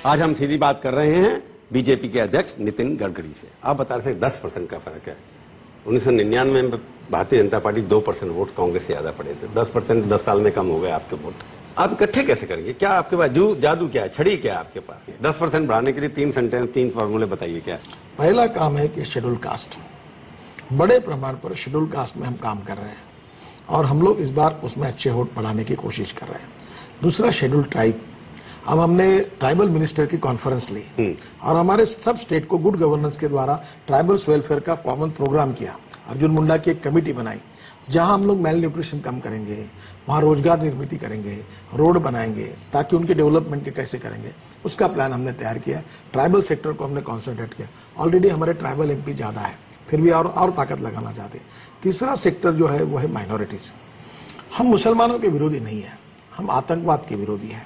आज हम सीधी बात कर रहे हैं बीजेपी के अध्यक्ष नितिन गडकरी से। आप बता रहे थे 10% का फर्क है। 1999 में भारतीय जनता पार्टी 2% वोट कांग्रेस से ज्यादा पड़े थे। 10% 10 साल में कम हो गए आपके वोट। आप इकट्ठे कैसे करेंगे? क्या आपके पास जादू क्या है, छड़ी क्या है आपके पास? 10% बढ़ाने के लिए 3 सेंटेंस 3 फॉर्मूले बताइए क्या? पहला काम है कि शेड्यूल कास्ट, बड़े प्रमाण पर शेड्यूल कास्ट में हम काम कर रहे हैं और हम लोग इस बार उसमें अच्छे वोट बढ़ाने की कोशिश कर रहे हैं। दूसरा शेड्यूल ट्राइब, अब हमने ट्राइबल मिनिस्टर की कॉन्फ्रेंस ली और हमारे सब स्टेट को गुड गवर्नेंस के द्वारा ट्राइबल्स वेलफेयर का कॉमन प्रोग्राम किया। अर्जुन मुंडा की एक कमेटी बनाई जहां हम लोग मेल न्यूट्रिशन कम करेंगे, वहां रोजगार निर्मित करेंगे, रोड बनाएंगे ताकि उनके डेवलपमेंट के कैसे करेंगे उसका प्लान हमने तैयार किया। ट्राइबल सेक्टर को हमने कॉन्सेंट्रेट किया। ऑलरेडी हमारे ट्राइबल एमपी ज्यादा है, फिर भी और ताकत लगाना चाहते हैं। तीसरा सेक्टर जो है वो है माइनॉरिटीज। हम मुसलमानों के विरोधी नहीं है, हम आतंकवाद के विरोधी हैं।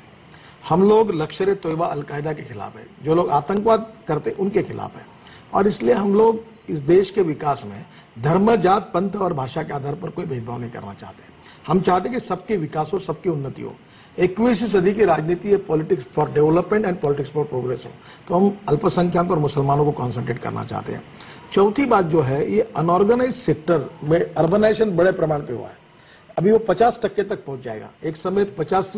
हम लोग लश्कर तोयबा अलकायदा के खिलाफ है, जो लोग आतंकवाद करते उनके खिलाफ है। और इसलिए हम लोग इस देश के विकास में धर्म, जात, पंथ और भाषा के आधार पर कोई भेदभाव नहीं करना चाहते। हम चाहते कि सबके विकास हो, सबकी उन्नति हो। 21वीं सदी की राजनीति है politics for development and politics for progress हो, तो हम अल्पसंख्यक और मुसलमानों को कॉन्सेंट्रेट करना चाहते हैं। चौथी बात जो है, ये अनऑर्गेनाइज सेक्टर में अर्बनाइजेशन बड़े प्रमाण पे हुआ है। अभी वो 50% तक पहुंच जाएगा। एक समय 50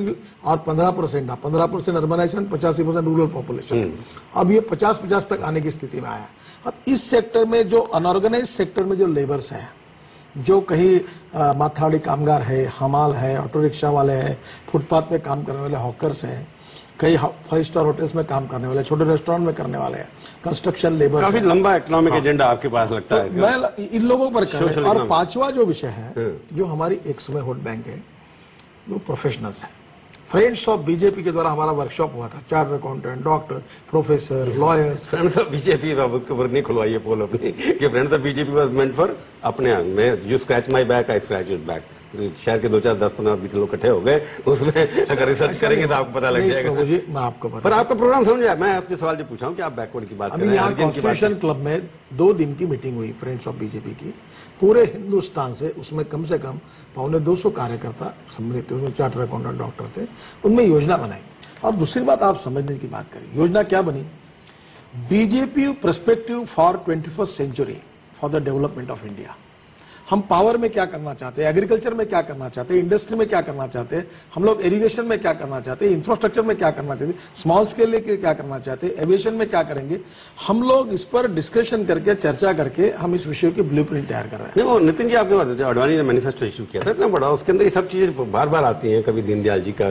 और 15% था, 15% अर्बनाइजेशन, 85% रूरल पॉपुलेशन। अब ये 50-50 तक आने की स्थिति में आया। अब इस सेक्टर में जो अनऑर्गेनाइज सेक्टर में जो लेबर्स है, जो कहीं माथाड़ी कामगार है, हमाल है, ऑटो रिक्शा वाले हैं, फुटपाथ पे काम करने वाले हॉकर्स हैं, कई 5 स्टार होटल्स में काम करने वाले, छोटे रेस्टोरेंट में करने वाले हैं, कंस्ट्रक्शन लेबर। काफी लंबा इकोनॉमिक एजेंडा आपके पास लगता है। मैं इन लोगों पर कर रहा हूं। और पांचवा जो विषय है, जो हमारी एक समय वोट बैंक है, वो प्रोफेशनल्स है। फ्रेंड्स ऑफ बीजेपी के द्वारा हमारा वर्कशॉप हुआ था। Chartered accountant, doctor, professor, lawyers. Friends of BJP, उसके ऊपर नहीं खुलवाइए पोल अपनी कि friends of BJP was meant for अपने में you scratch my back, I scratch your back. शहर के 2, 4, 10, 15, 20 लोग इकट्ठे हो गए, उसमें अगर रिसर्च करेंगे तो आपको पता लग जाएगा। मैं आपको पता, पर आपका प्रोग्राम समझा। मैं आपसे सवाल जो पूछा हूँ कि आप बैकवर्ड की बात कर रहे हैं। यहाँ कॉन्स्टिट्यूशन क्लब में 2 दिन की मीटिंग हुई फ्रेंड्स ऑफ बीजेपी की, पूरे हिंदुस्तान से। उसमें कम से कम 250 कार्यकर्ता सम्मिलित हुए, चार्टर अकाउंटेंट, डॉक्टर थे। उनमें योजना बनाई। और दूसरी बात आप समझने की बात करें, योजना क्या बनी? BJP perspective for 21st century for the development of India. हम पावर में क्या करना चाहते हैं, एग्रीकल्चर में क्या करना चाहते हैं, इंडस्ट्री में क्या करना चाहते हैं, हम लोग इरिगेशन में क्या करना चाहते हैं, इंफ्रास्ट्रक्चर में क्या करना चाहते हैं, स्मॉल स्केल लेके क्या करना चाहते हैं, एविएशन में क्या करेंगे। हम लोग इस पर डिस्कशन करके, चर्चा करके हम इस विषय की ब्लूप्रिंट तैयार कर रहे हैं। नहीं, वो नितिन जी आपके पास अडवाणी ने मैनिफेस्टो इशू किया था इतना बड़ा, उसके अंदर ये सब चीजें बार बार आती हैं। कभी दीनदयाल जी का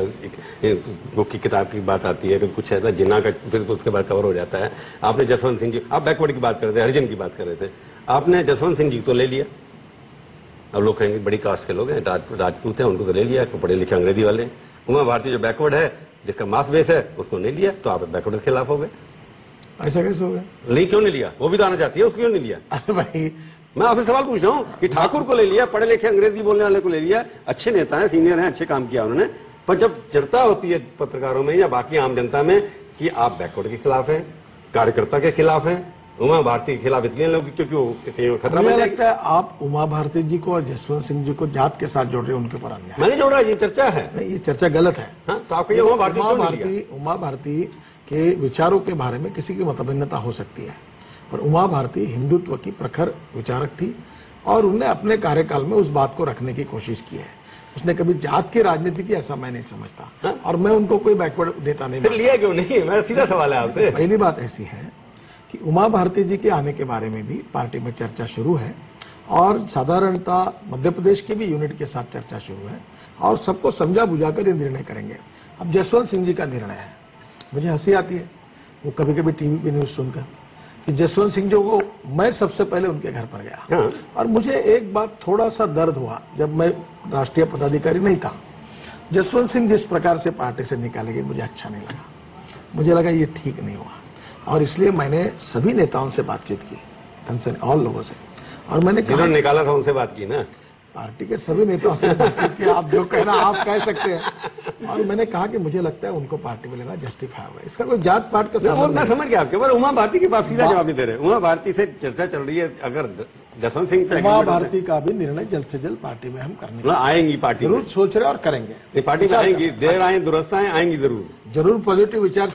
बुक की किताब की बात आती है, कभी कुछ ऐसा जिन्ना का, फिर तो उसके बाद कवर हो जाता है। आपने जसवंत सिंह जी, आप बैकवर्ड की बात कर रहे थे, हरिजन की बात कर रहे थे, आपने जसवंत सिंह जी को ले लिया। अब लोग कहेंगे बड़ी कास्ट के लोग हैं, राजपूत हैं, उनको तो ले लिया, पढ़े लिखे अंग्रेजी वाले। उमा भारती जो बैकवर्ड है, जिसका मास बेस है, उसको नहीं लिया, तो आप बैकवर्ड के खिलाफ हो गए। ऐसा कैसे हो गया? नहीं, क्यों नहीं लिया? वो भी तो आना चाहती है, उसको क्यों नहीं लिया? अरे भाई, मैं आपसे सवाल पूछ रहा हूँ कि ठाकुर को ले लिया, पढ़े लिखे अंग्रेजी बोलने वाले को ले लिया, अच्छे नेता हैं, सीनियर हैं, अच्छे काम किया उन्होंने, पर जब चर्चा होती है पत्रकारों में या बाकी आम जनता में कि आप बैकवर्ड के खिलाफ हैं, कार्यकर्ता के खिलाफ हैं, उमा भारती के खिलाफ इसलिए लोग क्योंकि वो खतरा बन लगता है आप उमा भारती जी को और जसवंत सिंह जी को जात के साथ जोड़ रहे हैं, उनके ऊपर अन्याय। मैंने जोड़ा, ये चर्चा है। नहीं, ये चर्चा गलत है। तो आपको ये उमा भारती के विचारों के बारे में किसी की मतभिन्नता हो सकती है, पर उमा भारती हिंदुत्व की प्रखर विचारक थी और उन्होंने अपने कार्यकाल में उस बात को रखने की कोशिश की है। उसने कभी जात की राजनीति की, ऐसा मैं नहीं समझता। और मैं उनको कोई बैकवर्ड नेता नहीं लिया क्यों नहीं? मेरा सीधा सवाल है आपसे। पहली बात ऐसी है कि उमा भारती जी के आने के बारे में भी पार्टी में चर्चा शुरू है और साधारणतः मध्य प्रदेश के भी यूनिट के साथ चर्चा शुरू है और सबको समझा बुझाकर ये निर्णय करेंगे। अब जसवंत सिंह जी का निर्णय है, मुझे हंसी आती है वो कभी कभी टीवी पे न्यूज सुनकर कि जसवंत सिंह जी को, मैं सबसे पहले उनके घर पर गया और मुझे एक बात थोड़ा सा दर्द हुआ जब मैं राष्ट्रीय पदाधिकारी नहीं था। जसवंत सिंह जिस प्रकार से पार्टी से निकाले गए, मुझे अच्छा नहीं लगा। मुझे लगा ये ठीक नहीं हुआ और इसलिए मैंने सभी नेताओं से बातचीत की, कंसर्न ऑल लोगों से, और मैंने जिन्होंने निकाला था उनसे बात की ना, पार्टी के सभी नेताओं से बातचीत की। आप जो कहना आप कह सकते हैं। और मैंने कहा कि मुझे लगता है उनको पार्टी में लेना जस्टिफाई हुआ है, इसका कोई जात पात का संबंध। मैं समझ गया आपके, पर उमा भारती के पास सीधा जवाब नहीं दे रहे। उमा भारती से चर्चा चल रही है, अगर जसवंत सिंह पे उमा भारती का भी निर्णय जल्द से जल्द पार्टी में हम करने आएंगी, पार्टी जरूर सोच रहे और करेंगे। पार्टी में आएंगी, देर आए दुरुस्त आए, आएंगी जरूर पॉजिटिव विचार।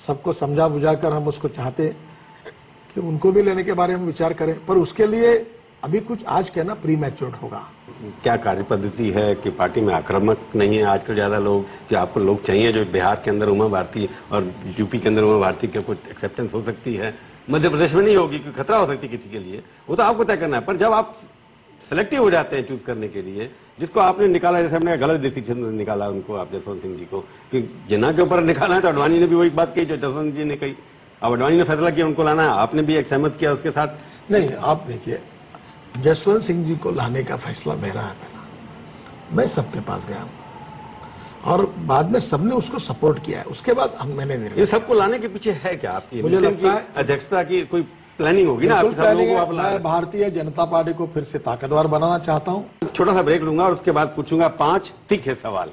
सबको समझा बुझाकर हम उसको चाहते कि उनको भी लेने के बारे में विचार करें, पर उसके लिए अभी कुछ आज कहना प्री मैच्योर्ड होगा। क्या कार्य पद्धति है कि पार्टी में आक्रामक नहीं है आजकल ज्यादा लोग, कि आपको लोग चाहिए जो बिहार के अंदर उमा भारती और यूपी के अंदर उमा भारती के कुछ एक्सेप्टेंस हो सकती है, मध्य प्रदेश में नहीं होगी क्योंकि खतरा हो सकती है किसी के लिए, वो तो आपको तय करना है। पर जब आप सिलेक्टिव हो जाते हैं चूज करने के लिए, जिसको आपने निकाला, जैसे हमने गलत डिसीजन निकाला उनको, आप जसवंत सिंह जी को, कि जिन्ना के ऊपर निकाला है, तो अडवाणी ने भी वही बात कही जो जसवंत जी ने कही। अब अडवाणी ने फैसला किया उनको लाना है, आपने भी एक सहमत किया उसके साथ। नहीं, आप देखिए, जसवंत सिंह जी को लाने का फैसला मेरा है। पहला मैं सबके पास गया हूं और बाद में सबने उसको सपोर्ट किया है। उसके बाद मैंने ये सबको लाने के पीछे है क्या आपकी? मुझे लगता है अध्यक्षता की कोई प्लानिंग होगी ना आपकी, सब लोगों को आप ला। मैं भारतीय जनता पार्टी को फिर से ताकतवर बनाना चाहता हूं। छोटा सा ब्रेक लूंगा और उसके बाद पूछूंगा 5 तीखे सवाल।